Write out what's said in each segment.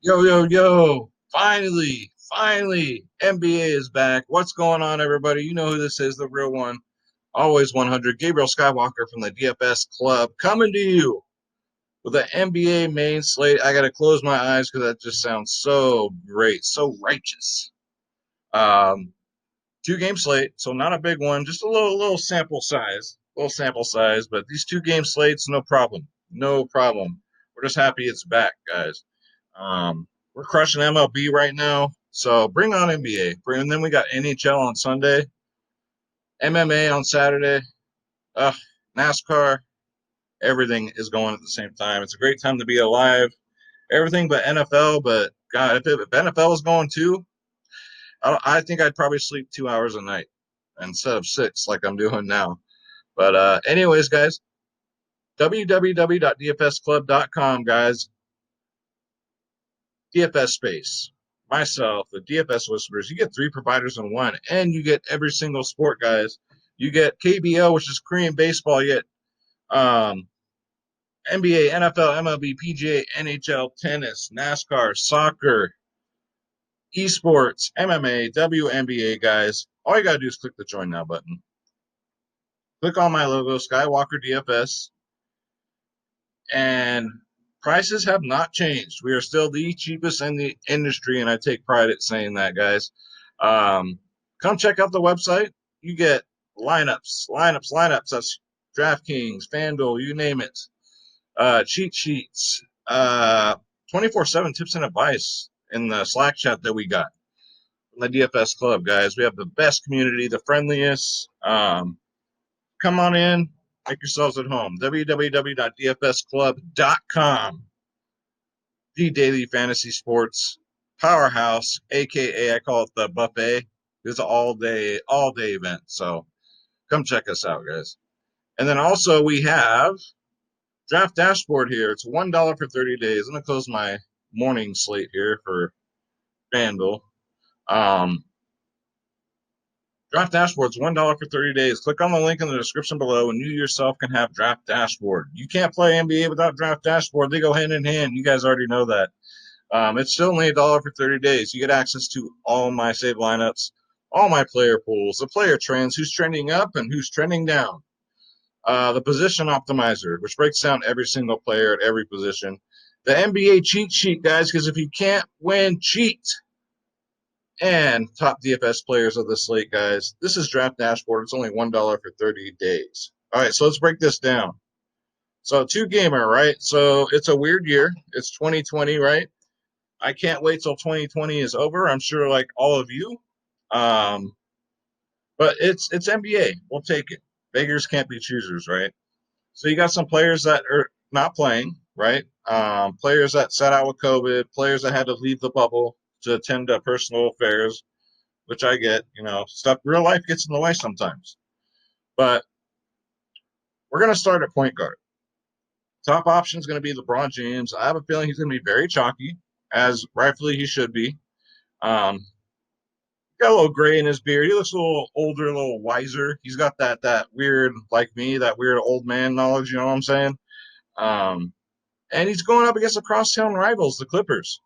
Yo, yo, yo. Finally, NBA is back. What's going on, everybody? You know who this is, the real one. Always 100. Gabriel Skywalker from the DFS Club coming to you with an NBA main slate. I got to close my eyes because that just sounds so great, so righteous. Um, Two-game slate, so not a big one, just a little sample size. Little sample size, but these two-game slates, no problem. No problem. We're just happy it's back, guys. We're crushing MLB right now, so bring on NBA. And then we got NHL on Sunday, MMA on Saturday, NASCAR. Everything is going at the same time. It's a great time to be alive. Everything but NFL, but God, if NFL is going too, I think I'd probably sleep 2 hours a night instead of six like I'm doing now. But anyways, guys, www.dfsclub.com, guys. DFS space. Myself, the DFS Whispers. You get three providers in one, and you get every single sport, guys. You get KBO, which is Korean baseball. You get NBA, NFL, MLB, PGA, NHL, tennis, NASCAR, soccer, esports, MMA, WNBA, guys. All you got to do is click the join now button. Click on my logo, Skywalker DFS, and prices have not changed. We are still the cheapest in the industry, and I take pride at saying that, guys. Come check out the website. You get lineups. That's DraftKings, Fanduel, you name it. Cheat sheets, 24/7 tips and advice in the Slack chat that we got from the DFS Club, guys. We have the best community, the friendliest. Come on in, make yourselves at home. www.dfsclub.com. The Daily Fantasy Sports Powerhouse, aka I call it the buffet. It's an all day event. So come check us out, guys. And then also we have Draft Dashboard here. It's $1 for 30 days. I'm gonna close my morning slate here for FanDuel. Um, Draft Dashboard's $1 for 30 days. Click on the link in the description below, and you yourself can have Draft Dashboard. You can't play NBA without Draft Dashboard. They go hand in hand. You guys already know that. It's still only $1 for 30 days. You get access to all my save lineups, all my player pools, the player trends, who's trending up and who's trending down. The position optimizer, which breaks down every single player at every position. The NBA cheat sheet, guys, because if you can't win, cheat. And top DFS players of the slate, guys. This is Draft Dashboard. It's only $1 for 30 days. All right, so let's break this down. So two gamer, right? So it's a weird year. It's 2020, right? I can't wait till 2020 is over. I'm sure, like all of you. Um, but it's NBA. We'll take it. Beggars can't be choosers, right? So you got some players that are not playing, right? Players that sat out with COVID, players that had to leave the bubble to attend to personal affairs, which I get. Stuff. Real life gets in the way sometimes. But we're gonna start at point guard. Top option is going to be LeBron James. I have a feeling he's going to be very chalky, as rightfully he should be. Um, got a little gray in his beard. He looks a little older, a little wiser. He's got that weird, like me, that weird old man knowledge. You know what I'm saying? Um, and he's going up against the crosstown rivals, the Clippers,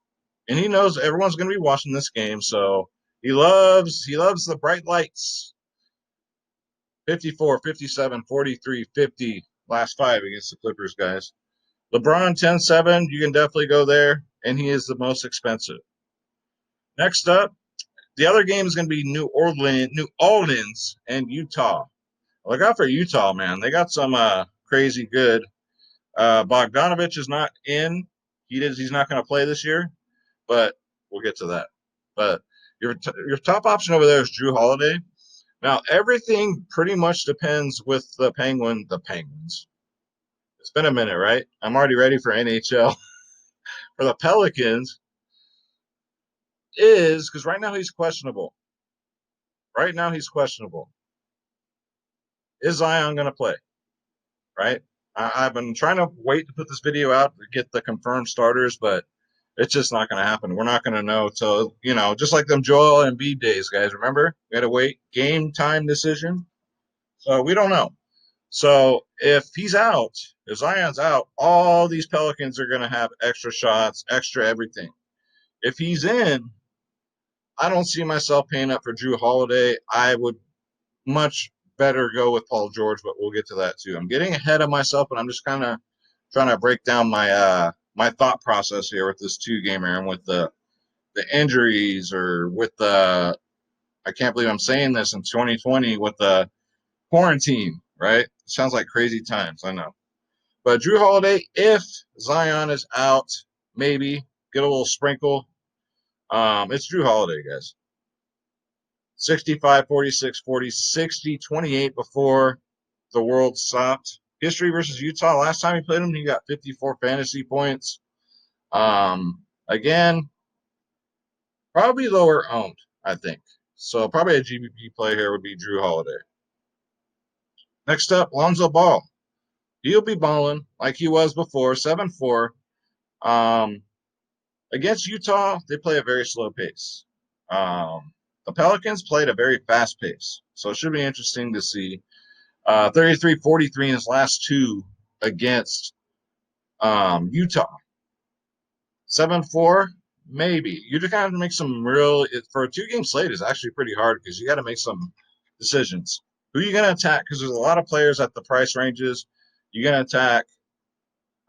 and he knows everyone's going to be watching this game. So he loves the bright lights. 54, 57, 43, 50 last five against the Clippers, guys. LeBron 10-7, you can definitely go there, and he is the most expensive. Next up, the other game is going to be New Orleans, and Utah. Look out for Utah, man. They got some crazy good. Bogdanovich is not in. He's not going to play this year, but we'll get to that. But your top option over there is Drew Holiday. Now everything pretty much depends with the Penguins. It's been a minute, right? I'm already ready for NHL. For the Pelicans, is because right now he's questionable. Right now he's questionable. Is Zion going to play? Right? I've been trying to wait to put this video out to get the confirmed starters, but it's just not going to happen. We're not going to know till, just like them Joel Embiid days, guys. Remember? We got to wait. Game time decision. So we don't know. So if he's out, if Zion's out, all these Pelicans are going to have extra shots, extra everything. If he's in, I don't see myself paying up for Drew Holiday. I would much better go with Paul George, but we'll get to that too. I'm getting ahead of myself, and I'm just kind of trying to break down my thought process here with this 2-gamer and with the injuries or with the I can't believe I'm saying this in 2020 with the quarantine, right? It sounds like crazy times, I know. But Drew Holiday, if Zion is out, maybe get a little sprinkle. It's Drew Holiday, guys. 65, 46, 40, 60, 28 before the world stopped. History versus Utah. Last time he played him, he got 54 fantasy points. Again, probably lower owned, I think. So probably a GPP play here would be Drew Holiday. Next up, Lonzo Ball. He'll be balling like he was before, 7-4. Against Utah, they play a very slow pace. The Pelicans played a very fast pace. So it should be interesting to see. 33-43 in his last two against Utah. 7-4, maybe. You just got to make some for a 2-game slate is actually pretty hard because you got to make some decisions. Who are you going to attack? Because there's a lot of players at the price ranges. You're going to attack.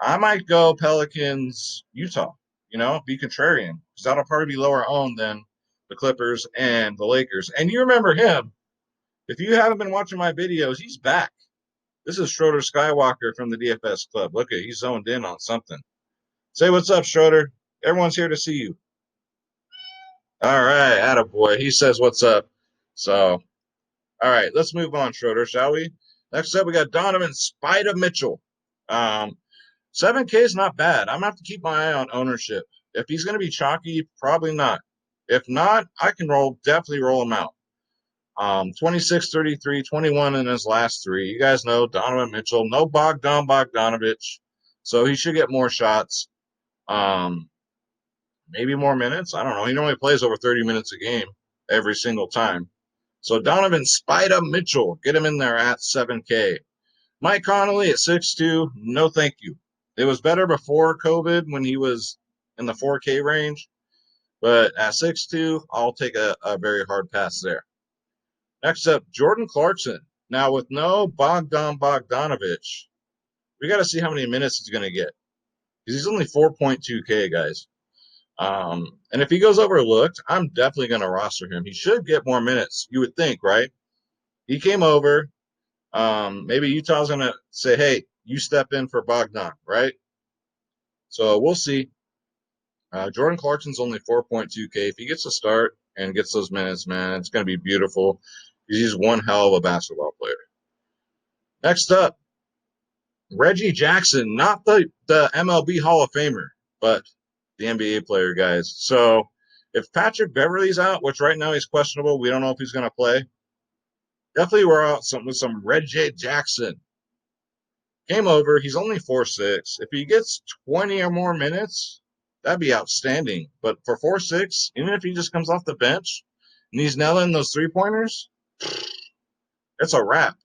I might go Pelicans, Utah, be contrarian because that'll probably be lower owned than the Clippers and the Lakers. And you remember him. If you haven't been watching my videos, he's back. This is Schroeder Skywalker from the DFS Club. Look at he's zoned in on something. Say what's up, Schroeder. Everyone's here to see you. All right, attaboy. He says what's up. So, all right, let's move on, Schroeder, shall we? Next up, we got Donovan Spida Mitchell. 7K is not bad. I'm going to have to keep my eye on ownership. If he's going to be chalky, probably not. If not, I can definitely roll him out. 26, 33, 21 in his last three. You guys know Donovan Mitchell, no Bogdanovich, so he should get more shots. Maybe more minutes. I don't know. He normally plays over 30 minutes a game every single time. So Donovan Spida Mitchell, get him in there at 7K. Mike Conley at 6'2", no thank you. It was better before COVID when he was in the 4K range, but at 6'2", I'll take a very hard pass there. Next up, Jordan Clarkson. Now, with no Bogdanovich, we got to see how many minutes he's going to get because he's only 4.2K, guys. And if he goes overlooked, I'm definitely going to roster him. He should get more minutes, you would think, right? He came over. Maybe Utah's going to say, hey, you step in for Bogdan, right? So we'll see. Jordan Clarkson's only 4.2K. If he gets a start and gets those minutes, man, it's going to be beautiful. He's one hell of a basketball player. Next up, Reggie Jackson, not the MLB Hall of Famer, but the NBA player, guys. So if Patrick Beverly's out, which right now he's questionable, we don't know if he's going to play. Definitely we're out with some Reggie Jackson. Came over. He's only 4'6". If he gets 20 or more minutes, that'd be outstanding. But for 4'6", even if he just comes off the bench and he's nailing those 3-pointers, it's a wrap.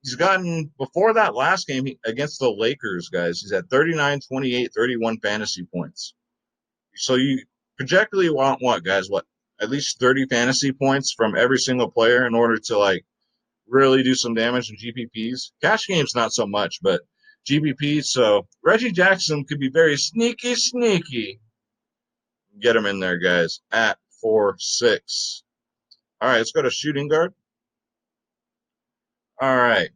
He's gotten, before that last game against the Lakers, guys, he's at 39, 28, 31 fantasy points. So you projectly want what, guys? What? At least 30 fantasy points from every single player in order to, really do some damage in GPPs. Cash games, not so much, but GPPs. So Reggie Jackson could be very sneaky. Get him in there, guys, at 4'6". All right, let's go to shooting guard. All right.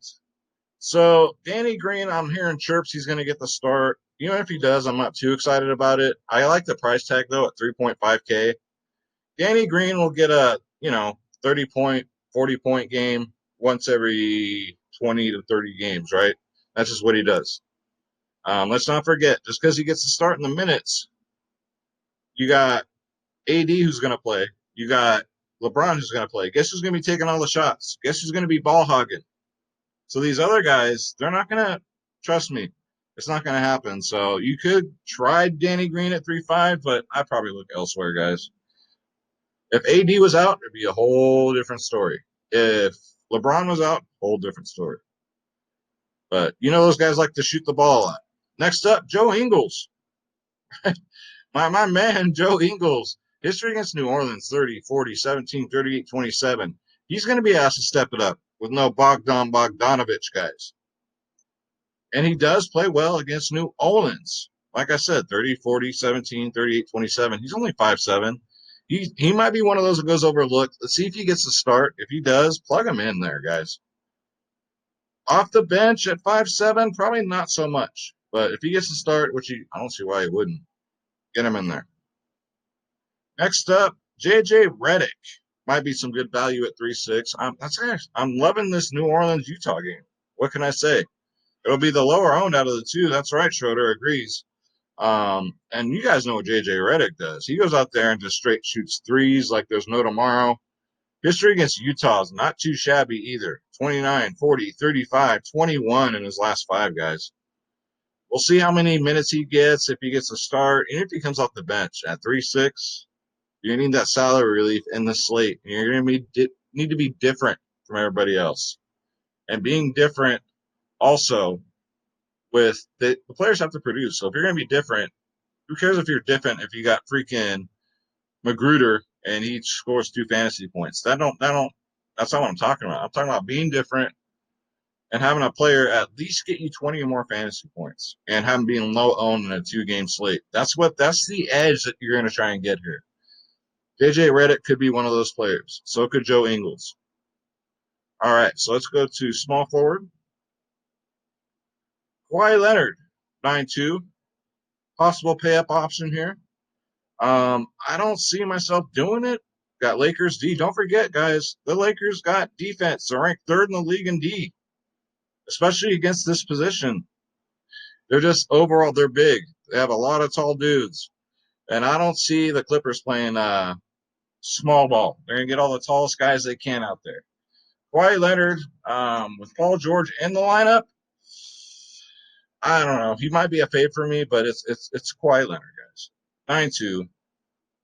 So Danny Green, I'm hearing chirps he's going to get the start. Even if he does, I'm not too excited about it. I like the price tag, though, at 3.5K. Danny Green will get a, 30-point, 40-point game once every 20 to 30 games, right? That's just what he does. Let's not forget, just because he gets to start in the minutes, you got AD who's going to play. You got LeBron who's going to play. Guess who's going to be taking all the shots? Guess who's going to be ball hogging? So these other guys, they're not going to, trust me, it's not going to happen. So you could try Danny Green at 3.5, but I'd probably look elsewhere, guys. If AD was out, it'd be a whole different story. If LeBron was out, whole different story. But those guys like to shoot the ball a lot. Next up, Joe Ingles. My man, Joe Ingles, history against New Orleans 30, 40, 17, 38, 27. He's going to be asked to step it up with no Bogdanovich guys. And he does play well against New Orleans. Like I said, 30, 40, 17, 38, 27. He's only 5'7". He might be one of those that goes overlooked. Let's see if he gets the start. If he does, plug him in there, guys. Off the bench at 5'7", probably not so much. But if he gets the start, I don't see why he wouldn't, get him in there. Next up, J.J. Redick. Might be some good value at 3.6. I'm loving this New Orleans Utah game. What can I say? It'll be the lower owned out of the two. That's right. Schroeder agrees. And you guys know what J.J. Redick does. He goes out there and just straight shoots threes like there's no tomorrow. History against Utah is not too shabby either. 29, 40, 35, 21 in his last five, guys. We'll see how many minutes he gets, if he gets a start, and if he comes off the bench at 3.6. You need that salary relief in the slate. You're going to need to be different from everybody else. And being different also with the players have to produce. So if you're going to be different, who cares if you're different if you got freaking Magruder and he scores 2 fantasy points? That's not what I'm talking about. I'm talking about being different and having a player at least get you 20 or more fantasy points and having being low owned in a 2-game slate. That's the edge that you're going to try and get here. J.J. Redick could be one of those players. So could Joe Ingles. All right, so let's go to small forward. Kawhi Leonard, 9.2. Possible pay-up option here. I don't see myself doing it. Got Lakers D. Don't forget, guys, the Lakers got defense. They're ranked 3rd in the league in D, especially against this position. They're just overall, they're big. They have a lot of tall dudes. And I don't see the Clippers playing small ball. They're going to get all the tallest guys they can out there. Kawhi Leonard, with Paul George in the lineup, I don't know. He might be a fave for me, but it's Kawhi Leonard, guys. 9.2.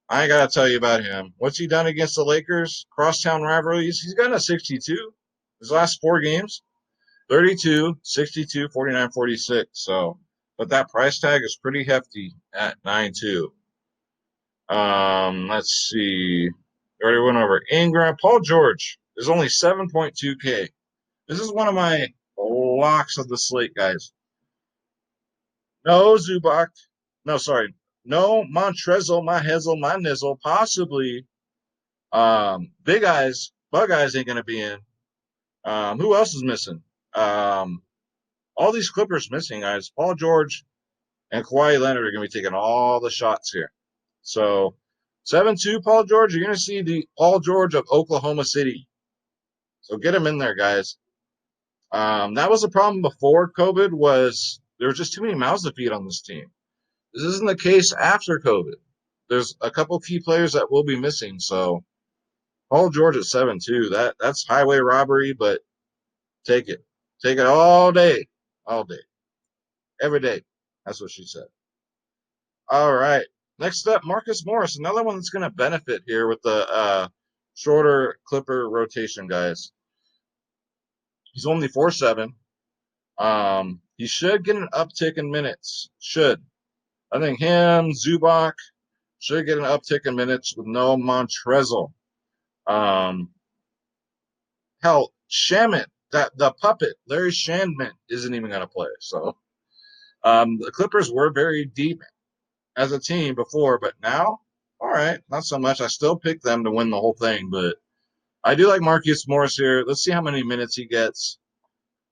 I ain't got to tell you about him. What's he done against the Lakers? Crosstown rivalries. He's gotten a 62 his last 4 games. 32, 62, 49, 46. So, but that price tag is pretty hefty at 9.2. Let's see. Already went over Ingram. Paul George is only 7.2K. This is one of my locks of the slate, guys. No Zubac. No, sorry. No Montrezl, my Hezel, my Nizzle. Possibly Big Eyes, Bug Eyes ain't going to be in. Who else is missing? All these Clippers missing, guys. Paul George and Kawhi Leonard are going to be taking all the shots here. So 7.2 Paul George, you're going to see the Paul George of Oklahoma City. So get him in there, guys. That was the problem before COVID was there were just too many mouths to feed on this team. This isn't the case after COVID. There's a couple key players that will be missing. So Paul George at 7.2, that's highway robbery, but take it. Take it all day. All day. Every day. That's what she said. All right. Next up, Marcus Morris, another one that's going to benefit here with the shorter Clipper rotation, guys. He's only 4.7. He should get an uptick in minutes. Should. I think him, Zubac, should get an uptick in minutes with no Montrezl. Hell, Shamet, the puppet, Larry Shandman, isn't even going to play. So the Clippers were very deep as a team before, but now, all right, not so much. I still pick them to win the whole thing, but I do like Marcus Morris here. Let's see how many minutes he gets.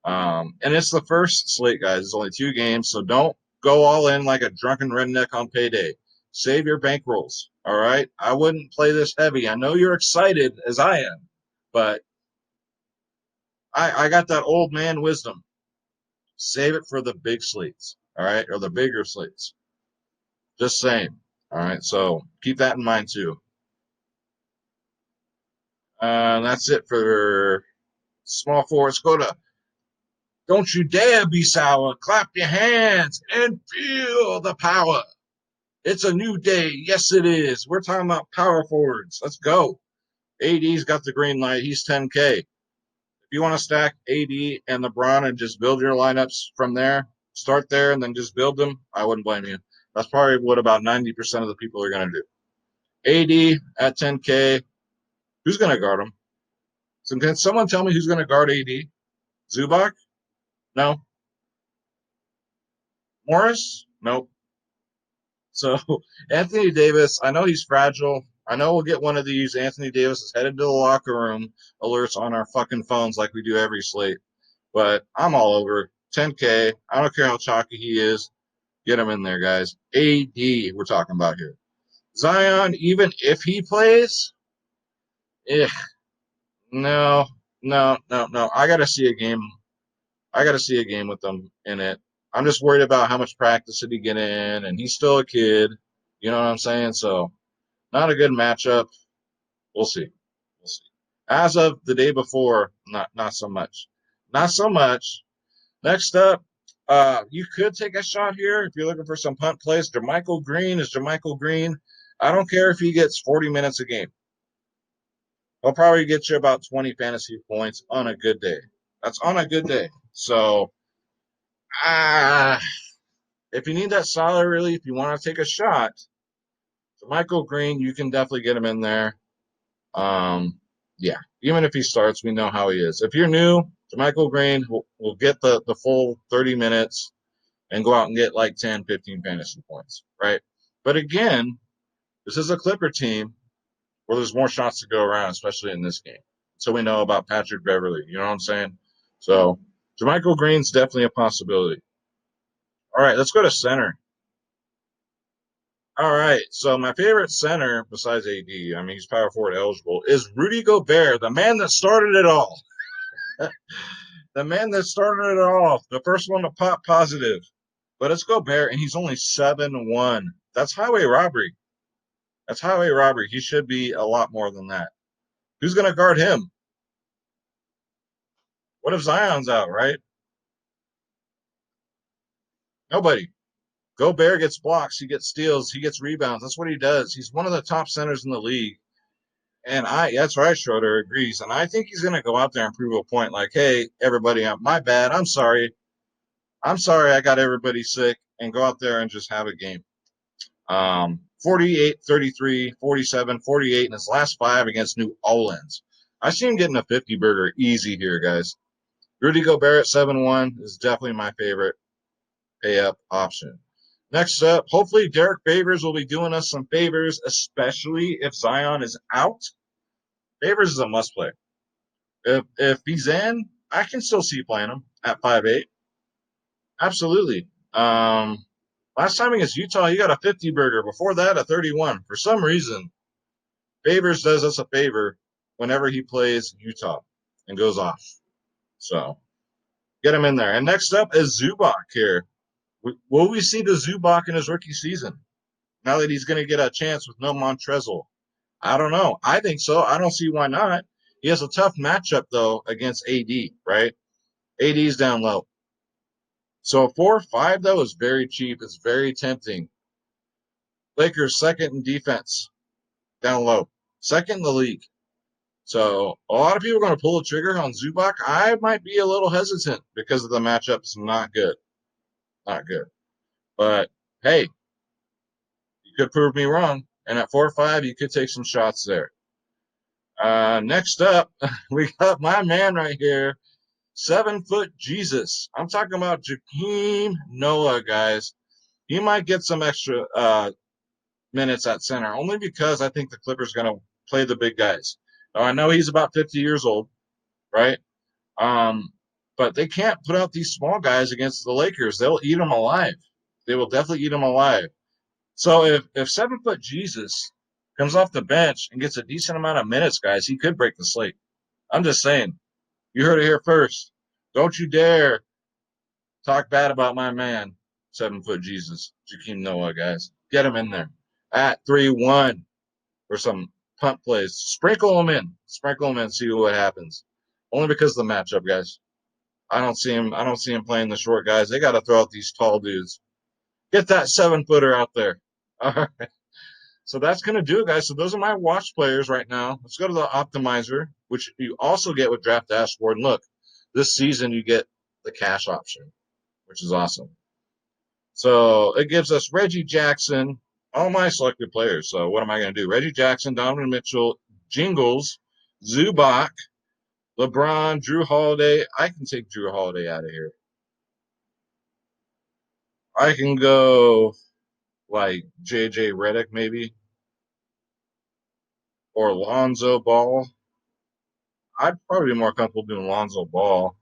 And it's the first slate, guys. It's only 2 games, so don't go all in like a drunken redneck on payday. Save your bankrolls, all right? I wouldn't play this heavy. I know you're excited, as I am, but I got that old man wisdom. Save it for the big slates, all right, or the bigger slates. Just saying, all right? So keep that in mind, too. That's it for small forwards. Go to Don't You Dare Be Sour. Clap your hands and feel the power. It's a new day. Yes, it is. We're talking about power forwards. Let's go. AD's got the green light. He's 10K. If you want to stack AD and LeBron and just build your lineups from there, start there and then just build them, I wouldn't blame you. That's probably what about 90% of the people are going to do. AD at 10K. Who's going to guard him? So can someone tell me who's going to guard AD? Zubac? No. Morris? Nope. So Anthony Davis, I know he's fragile. I know we'll get one of these. Anthony Davis is headed to the locker room alerts on our fucking phones like we do every slate. But I'm all over 10K. I don't care how chalky he is. Get him in there, guys. AD, we're talking about here. Zion, even if he plays, eh, no, no. I got to see a game. I got to see a game with them in it. I'm just worried about how much practice did he get in, and he's still a kid. You know what I'm saying? So, not a good matchup. We'll see. We'll see. As of the day before, not so much. Not so much. Next up, you could take a shot here if you're looking for some punt plays. Jermichael Green is Jermichael Green. I don't care if he gets 40 minutes a game. He'll probably get you about 20 fantasy points on a good day. That's on a good day. So, if you need that solid relief, you want to take a shot, Jermichael Green, you can definitely get him in there. Yeah, even if he starts, we know how he is. If you're new, Jermichael Green will get the full 30 minutes and go out and get like 10, 15 fantasy points, right? But again, this is a Clipper team where there's more shots to go around, especially in this game. So we know about Patrick Beverly. You know what I'm saying? So Jermichael Green's definitely a possibility. All right, let's go to center. All right, so my favorite center besides AD, I mean, he's power forward eligible, is Rudy Gobert, the man that started it all. The man that started it all, the first one to pop positive. But it's Gobert, and he's only 7-1. That's highway robbery. That's highway robbery. He should be a lot more than that. Who's going to guard him? What if Zion's out, right? Nobody. Gobert gets blocks. He gets steals. He gets rebounds. That's what he does. He's one of the top centers in the league. And that's right, Schroeder agrees. And I think he's going to go out there and prove a point like, hey, everybody, my bad. I'm sorry. I'm sorry I got everybody sick, and go out there and just have a game. 48, 33, 47, 48 in his last 5 against New Orleans. I see him getting a 50 burger easy here, guys. Rudy Gobert at 7-1 is definitely my favorite pay up option. Next up, hopefully Derek Favors will be doing us some favors, especially if Zion is out. Favors is a must play. If he's in, I can still see playing him at 5'8". Absolutely. Last time against Utah, he got a 50 burger. Before that, a 31. For some reason, Favors does us a favor whenever he plays Utah and goes off. So get him in there. And next up is Zubac here. Will we see the Zubac in his rookie season now that he's going to get a chance with no Montrezl? I don't know. I think so. I don't see why not. He has a tough matchup, though, against AD, right? AD's down low. So 4-5, though, is very cheap. It's very tempting. Lakers second in defense, down low. Second in the league. So a lot of people are going to pull the trigger on Zubac. I might be a little hesitant because of the matchup's not good. Not good. But, hey, you could prove me wrong. And at 4-5, you could take some shots there. Next up, we got my man right here, 7-foot Jesus. I'm talking about Joakim Noah, guys. He might get some extra minutes at center, only because I think the Clippers are going to play the big guys. Now, I know he's about 50 years old, right? But they can't put out these small guys against the Lakers. They'll eat them alive. They will definitely eat them alive. So if 7-foot Jesus comes off the bench and gets a decent amount of minutes, guys, he could break the slate. I'm just saying. You heard it here first. Don't you dare talk bad about my man, 7-foot Jesus, Joakim Noah, guys. Get him in there at 3-1 for some punt plays. Sprinkle them in. Sprinkle them in. See what happens. Only because of the matchup, guys. I don't see him playing the short guys. They got to throw out these tall dudes. Get that 7-footer out there. All right. So that's going to do it, guys. So those are my watch players right now. Let's go to the optimizer, which you also get with Draft Dashboard. And look, this season you get the cash option, which is awesome. So it gives us Reggie Jackson, all my selected players. So what am I going to do? Reggie Jackson, Donovan Mitchell, Jingles, Zubac, LeBron, Drew Holiday. I can take Drew Holiday out of here. I can go like JJ Redick maybe, or Lonzo Ball. I'd probably be more comfortable doing Lonzo Ball.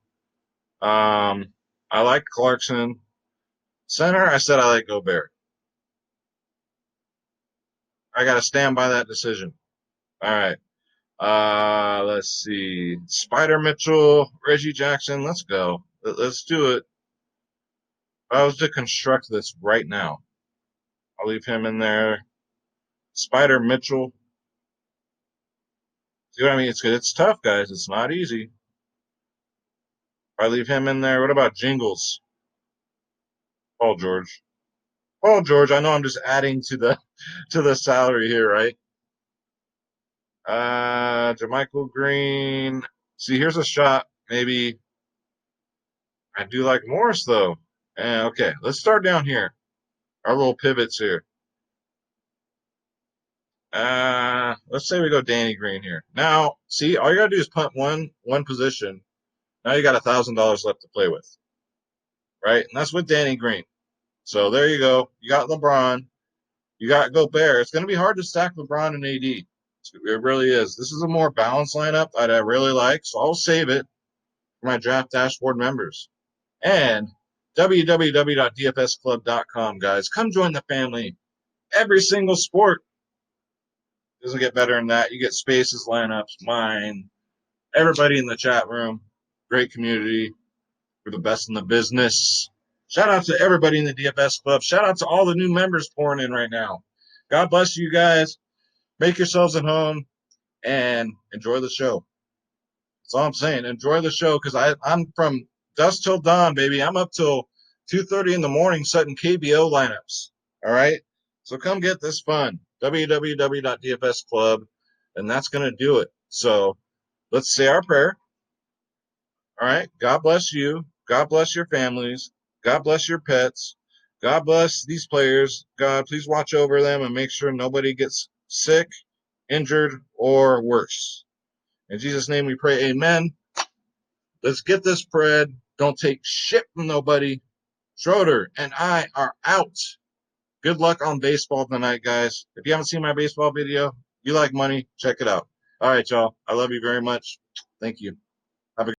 I like Clarkson. Center, I said I like Gobert. I got to stand by that decision. All right. Let's see. Spider Mitchell, Reggie Jackson. Let's go. Let's do it. If I was to construct this right now, I'll leave him in there. Spider Mitchell. See what I mean? It's tough, guys. It's not easy. If I leave him in there, what about Jingles? Paul George. Paul George. I know I'm just adding to the salary here, right? Jermichael Green. See, here's a shot. Maybe I do like Morris though. Okay, let's start down here. Our little pivots here. Let's say we go Danny Green here. Now, see, all you gotta do is punt one position. Now you got $1,000 left to play with, right? And that's with Danny Green. So there you go. You got LeBron. You got Gobert. It's gonna be hard to stack LeBron and AD. It really is. This is a more balanced lineup that I really like, so I'll save it for my draft dashboard members. And www.dfsclub.com, guys. Come join the family. Every single sport doesn't get better than that. You get spaces, lineups, mine, everybody in the chat room. Great community. We're the best in the business. Shout out to everybody in the DFS club. Shout out to all the new members pouring in right now. God bless you guys. Make yourselves at home and enjoy the show. That's all I'm saying. Enjoy the show because I'm from dusk till dawn, baby. I'm up till 2:30 in the morning setting KBO lineups. All right. So come get this fun. www.dfsclub, and that's going to do it. So let's say our prayer. All right. God bless you. God bless your families. God bless your pets. God bless these players. God, please watch over them and make sure nobody gets sick, injured, or worse. In Jesus' name we pray, amen. Let's get this bread. Don't take shit from nobody. Schroeder and I are out. Good luck on baseball tonight, guys. If you haven't seen my baseball video, you like money, check it out. All right, y'all. I love you very much. Thank you.